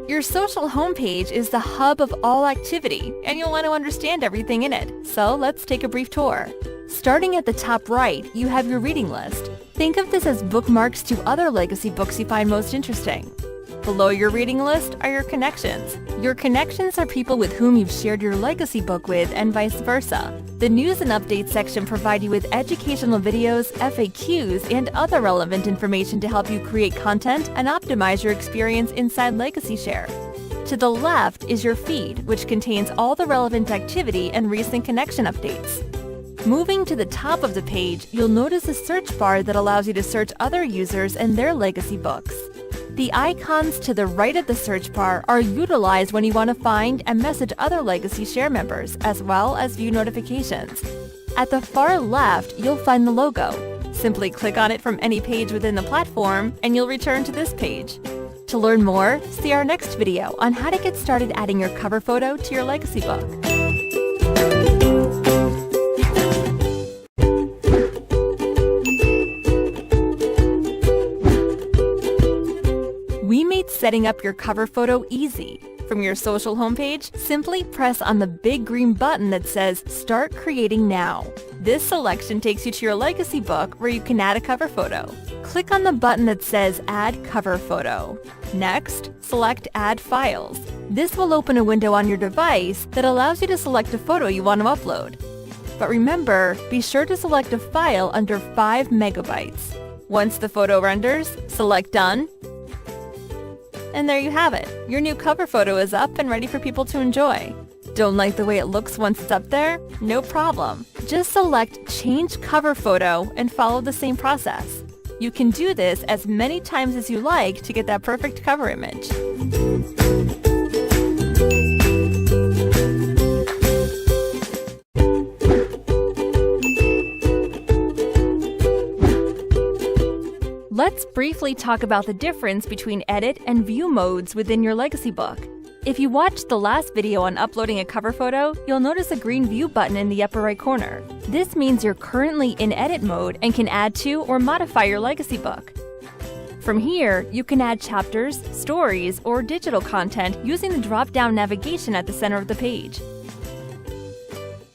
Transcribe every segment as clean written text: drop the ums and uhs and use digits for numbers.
Your social homepage is the hub of all activity, and you'll want to understand everything in it. So let's take a brief tour. Starting at the top right, you have your reading list. Think of this as bookmarks to other legacy books you find most interesting. Below your reading list are your connections. Your connections are people with whom you've shared your legacy book with, and vice versa. The news and updates section provide you with educational videos, FAQs, and other relevant information to help you create content and optimize your experience inside Legacyshare. To the left is your feed, which contains all the relevant activity and recent connection updates. Moving to the top of the page, you'll notice a search bar that allows you to search other users and their legacy books. The icons to the right of the search bar are utilized when you want to find and message other Legacyshare members, as well as view notifications. At the far left, you'll find the logo. Simply click on it from any page within the platform, and you'll return to this page. To learn more, see our next video on how to get started adding your cover photo to your legacy book. We made setting up your cover photo easy. From your social homepage, simply press on the big green button that says Start Creating Now. This selection takes you to your legacy book where you can add a cover photo. Click on the button that says Add Cover Photo. Next, select Add Files. This will open a window on your device that allows you to select a photo you want to upload. But remember, be sure to select a file under 5 megabytes. Once the photo renders, select Done. And there you have it. Your new cover photo is up and ready for people to enjoy. Don't like the way it looks once it's up there? No problem. Just select Change Cover Photo and follow the same process. You can do this as many times as you like to get that perfect cover image. Let's briefly talk about the difference between edit and view modes within your legacy book. If you watched the last video on uploading a cover photo, you'll notice a green view button in the upper right corner. This means you're currently in edit mode and can add to or modify your legacy book. From here, you can add chapters, stories, or digital content using the drop-down navigation at the center of the page.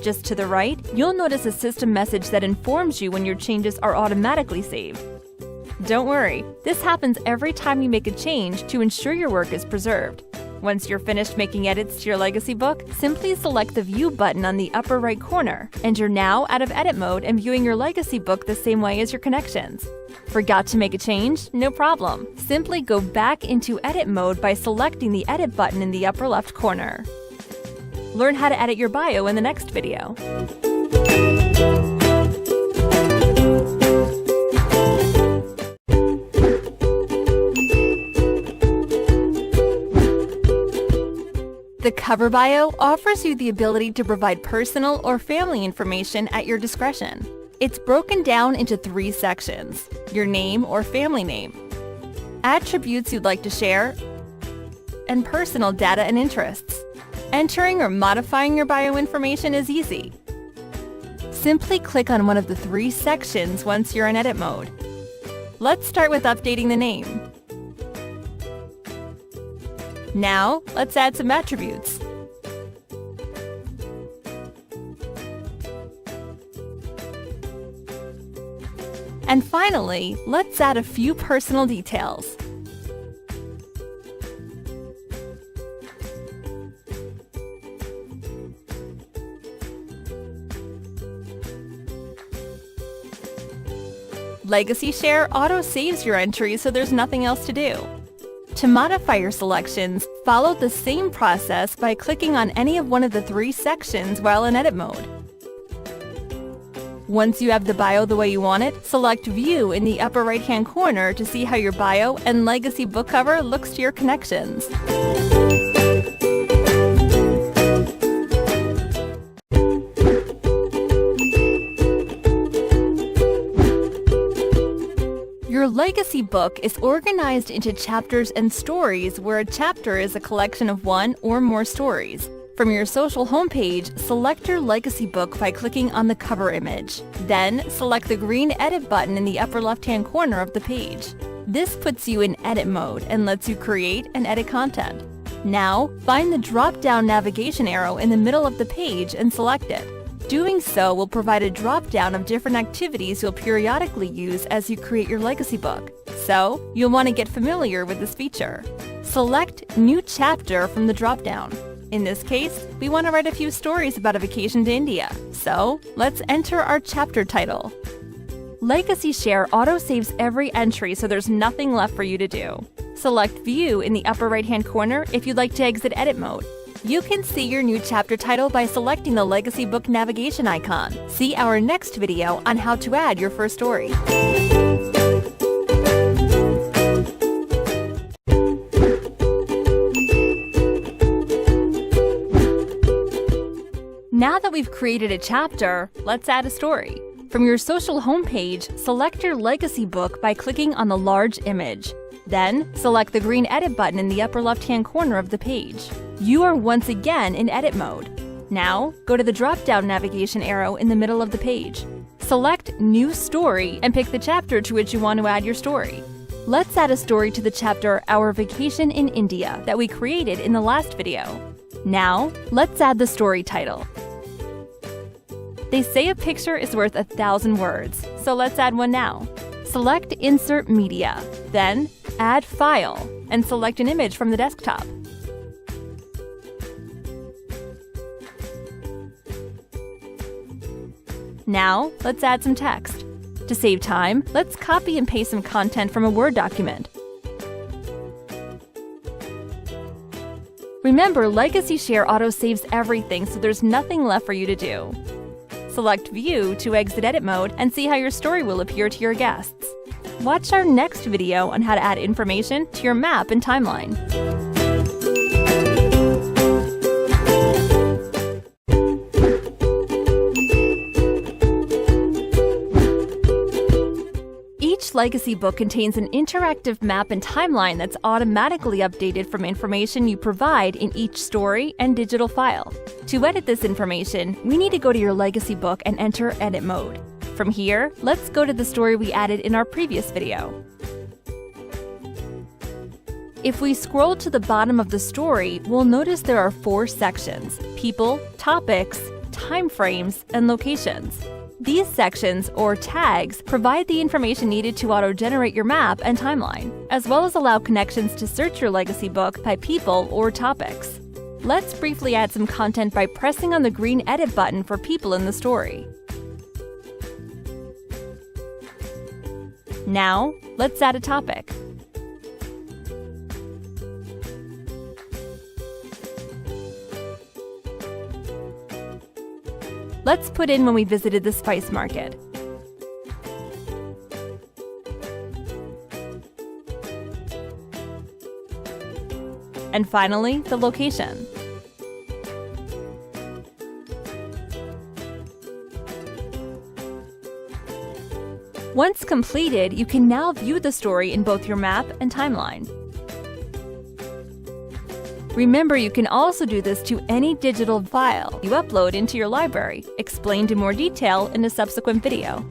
Just to the right, you'll notice a system message that informs you when your changes are automatically saved. Don't worry, this happens every time you make a change to ensure your work is preserved. Once you're finished making edits to your legacy book, simply select the View button on the upper right corner, and you're now out of edit mode and viewing your legacy book the same way as your connections. Forgot to make a change? No problem. Simply go back into edit mode by selecting the Edit button in the upper left corner. Learn how to edit your bio in the next video. The cover bio offers you the ability to provide personal or family information at your discretion. It's broken down into 3 sections: your name or family name, attributes you'd like to share, and personal data and interests. Entering or modifying your bio information is easy. Simply click on one of the 3 sections once you're in edit mode. Let's start with updating the name. Now, let's add some attributes. And finally, let's add a few personal details. Legacyshare auto-saves your entries so there's nothing else to do. To modify your selections, follow the same process by clicking on any of one of the 3 sections while in edit mode. Once you have the bio the way you want it, select View in the upper right-hand corner to see how your bio and legacy book cover looks to your connections. Your legacy book is organized into chapters and stories, where a chapter is a collection of 1 or more stories. From your social homepage, select your legacy book by clicking on the cover image. Then, select the green Edit button in the upper left-hand corner of the page. This puts you in edit mode and lets you create and edit content. Now, find the drop-down navigation arrow in the middle of the page and select it. Doing so will provide a drop-down of different activities you'll periodically use as you create your legacy book. So, you'll want to get familiar with this feature. Select New Chapter from the drop-down. In this case, we want to write a few stories about a vacation to India. So, let's enter our chapter title. Legacyshare auto-saves every entry so there's nothing left for you to do. Select View in the upper right-hand corner if you'd like to exit edit mode. You can see your new chapter title by selecting the Legacy Book navigation icon. See our next video on how to add your first story. Now that we've created a chapter, let's add a story. From your social homepage, select your legacy book by clicking on the large image. Then, select the green Edit button in the upper left-hand corner of the page. You are once again in edit mode. Now, go to the drop-down navigation arrow in the middle of the page. Select New Story and pick the chapter to which you want to add your story. Let's add a story to the chapter Our Vacation in India that we created in the last video. Now, let's add the story title. They say a picture is worth 1,000 words, so let's add one now. Select Insert Media, then Add File, and select an image from the desktop. Now, let's add some text. To save time, let's copy and paste some content from a Word document. Remember, Legacyshare auto-saves everything, so there's nothing left for you to do. Select View to exit edit mode and see how your story will appear to your guests. Watch our next video on how to add information to your map and timeline. Each legacy book contains an interactive map and timeline that's automatically updated from information you provide in each story and digital file. To edit this information, we need to go to your legacy book and enter edit mode. From here, let's go to the story we added in our previous video. If we scroll to the bottom of the story, we'll notice there are 4 sections: people, topics, time frames, and locations. These sections, or tags, provide the information needed to auto-generate your map and timeline, as well as allow connections to search your legacy book by people or topics. Let's briefly add some content by pressing on the green Edit button for people in the story. Now, let's add a topic. Let's put in when we visited the spice market. And finally, the location. Once completed, you can now view the story in both your map and timeline. Remember, you can also do this to any digital file you upload into your library, explained in more detail in a subsequent video.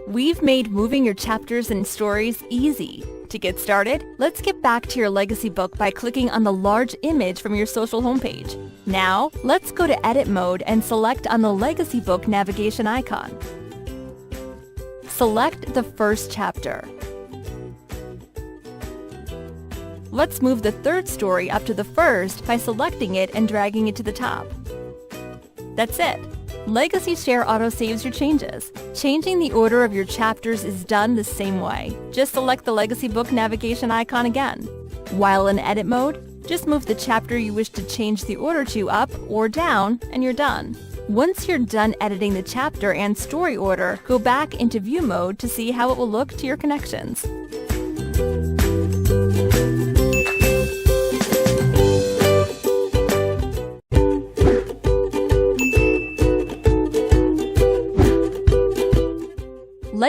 We've made moving your chapters and stories easy. To get started, let's get back to your legacy book by clicking on the large image from your social homepage. Now, let's go to edit mode and select on the legacy book navigation icon. Select the first chapter. Let's move the third story up to the first by selecting it and dragging it to the top. That's it. Legacyshare auto-saves your changes. Changing the order of your chapters is done the same way. Just select the legacy book navigation icon again. While in edit mode, just move the chapter you wish to change the order to up or down, and you're done. Once you're done editing the chapter and story order, go back into view mode to see how it will look to your connections.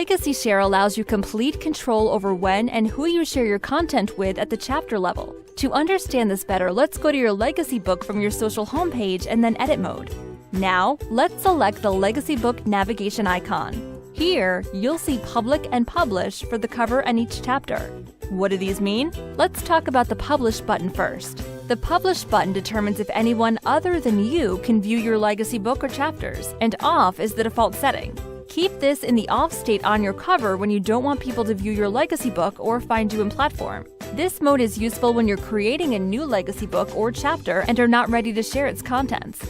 Legacyshare allows you complete control over when and who you share your content with at the chapter level. To understand this better, let's go to your Legacy book from your social homepage and then Edit mode. Now, let's select the Legacy book navigation icon. Here, you'll see Public and Publish for the cover and each chapter. What do these mean? Let's talk about the Publish button first. The Publish button determines if anyone other than you can view your Legacy book or chapters, and Off is the default setting. Keep this in the off state on your cover when you don't want people to view your Legacy book or find you in platform. This mode is useful when you're creating a new Legacy book or chapter and are not ready to share its contents.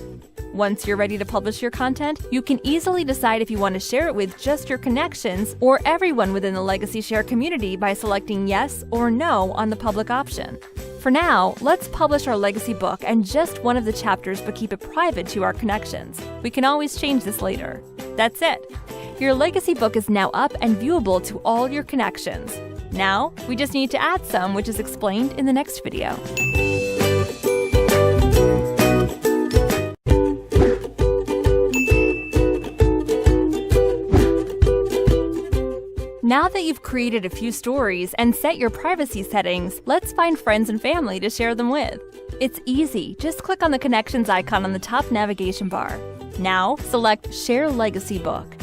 Once you're ready to publish your content, you can easily decide if you want to share it with just your connections or everyone within the Legacyshare community by selecting yes or no on the public option. For now, let's publish our Legacy book and just one of the chapters, but keep it private to our connections. We can always change this later. That's it. Your Legacy book is now up and viewable to all your connections. Now, we just need to add some, which is explained in the next video. Now that you've created a few stories and set your privacy settings, let's find friends and family to share them with. It's easy, just click on the connections icon on the top navigation bar. Now, select Share Legacy Book.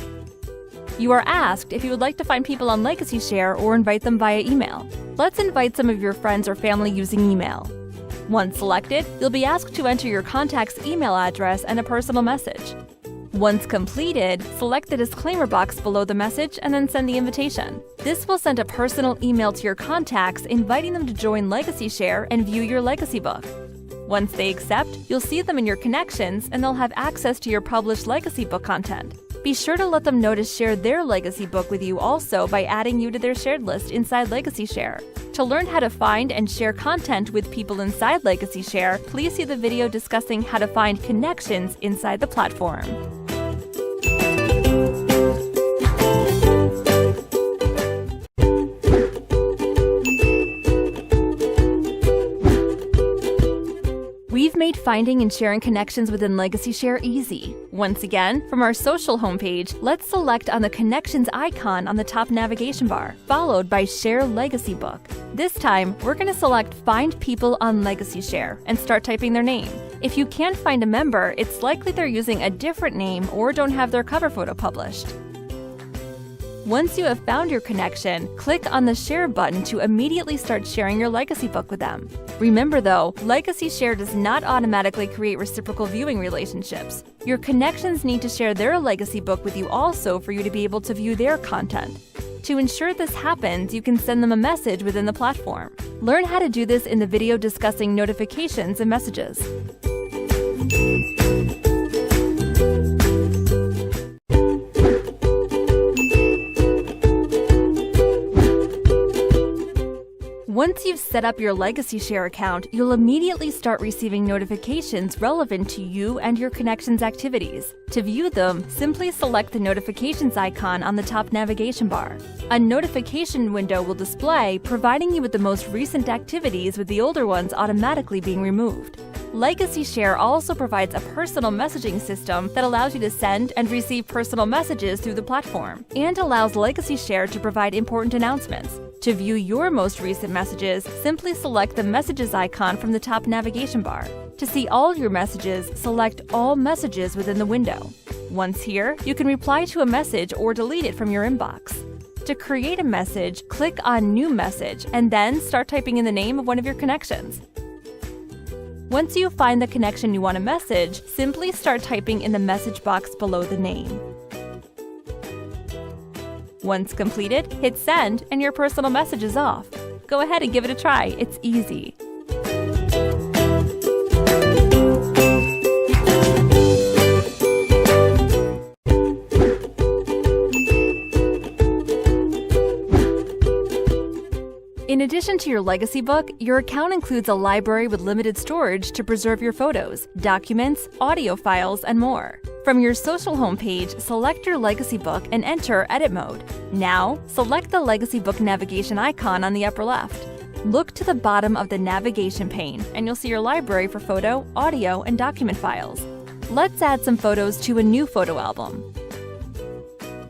You are asked if you would like to find people on Legacyshare or invite them via email. Let's invite some of your friends or family using email. Once selected, you'll be asked to enter your contact's email address and a personal message. Once completed, select the disclaimer box below the message and then send the invitation. This will send a personal email to your contacts inviting them to join Legacyshare and view your Legacy book. Once they accept, you'll see them in your connections and they'll have access to your published Legacy book content. Be sure to let them know to share their Legacy book with you also by adding you to their shared list inside Legacyshare. To learn how to find and share content with people inside Legacyshare, please see the video discussing how to find connections inside the platform. We've made finding and sharing connections within Legacyshare easy. Once again, from our social homepage, let's select on the Connections icon on the top navigation bar, followed by Share Legacy Book. This time, we're going to select Find People on Legacyshare and start typing their name. If you can't find a member, it's likely they're using a different name or don't have their cover photo published. Once you have found your connection, click on the Share button to immediately start sharing your Legacy book with them. Remember though, Legacyshare does not automatically create reciprocal viewing relationships. Your connections need to share their Legacy book with you also for you to be able to view their content. To ensure this happens, you can send them a message within the platform. Learn how to do this in the video discussing notifications and messages. Once you've set up your Legacyshare account, you'll immediately start receiving notifications relevant to you and your connections activities. To view them, simply select the notifications icon on the top navigation bar. A notification window will display, providing you with the most recent activities, with the older ones automatically being removed. Legacyshare also provides a personal messaging system that allows you to send and receive personal messages through the platform, and allows Legacyshare to provide important announcements. To view your most recent messages, simply select the Messages icon from the top navigation bar. To see all your messages, select All Messages within the window. Once here, you can reply to a message or delete it from your inbox. To create a message, click on New Message and then start typing in the name of one of your connections. Once you find the connection you want to message, simply start typing in the message box below the name. Once completed, hit send and your personal message is off. Go ahead and give it a try, it's easy. In addition to your Legacy book, your account includes a library with limited storage to preserve your photos, documents, audio files, and more. From your social homepage, select your Legacy book and enter Edit mode. Now, select the Legacy book navigation icon on the upper left. Look to the bottom of the navigation pane, and you'll see your library for photo, audio, and document files. Let's add some photos to a new photo album.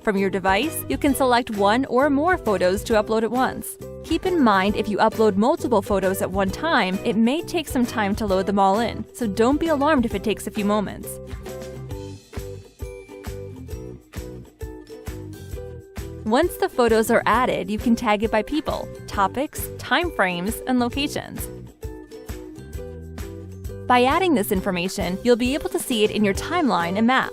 From your device, you can select one or more photos to upload at once. Keep in mind, if you upload multiple photos at one time, it may take some time to load them all in, so don't be alarmed if it takes a few moments. Once the photos are added, you can tag it by people, topics, time frames, and locations. By adding this information, you'll be able to see it in your timeline and map.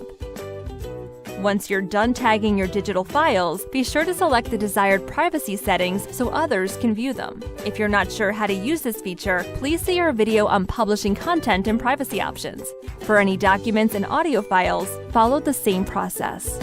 Once you're done tagging your digital files, be sure to select the desired privacy settings so others can view them. If you're not sure how to use this feature, please see our video on publishing content and privacy options. For any documents and audio files, follow the same process.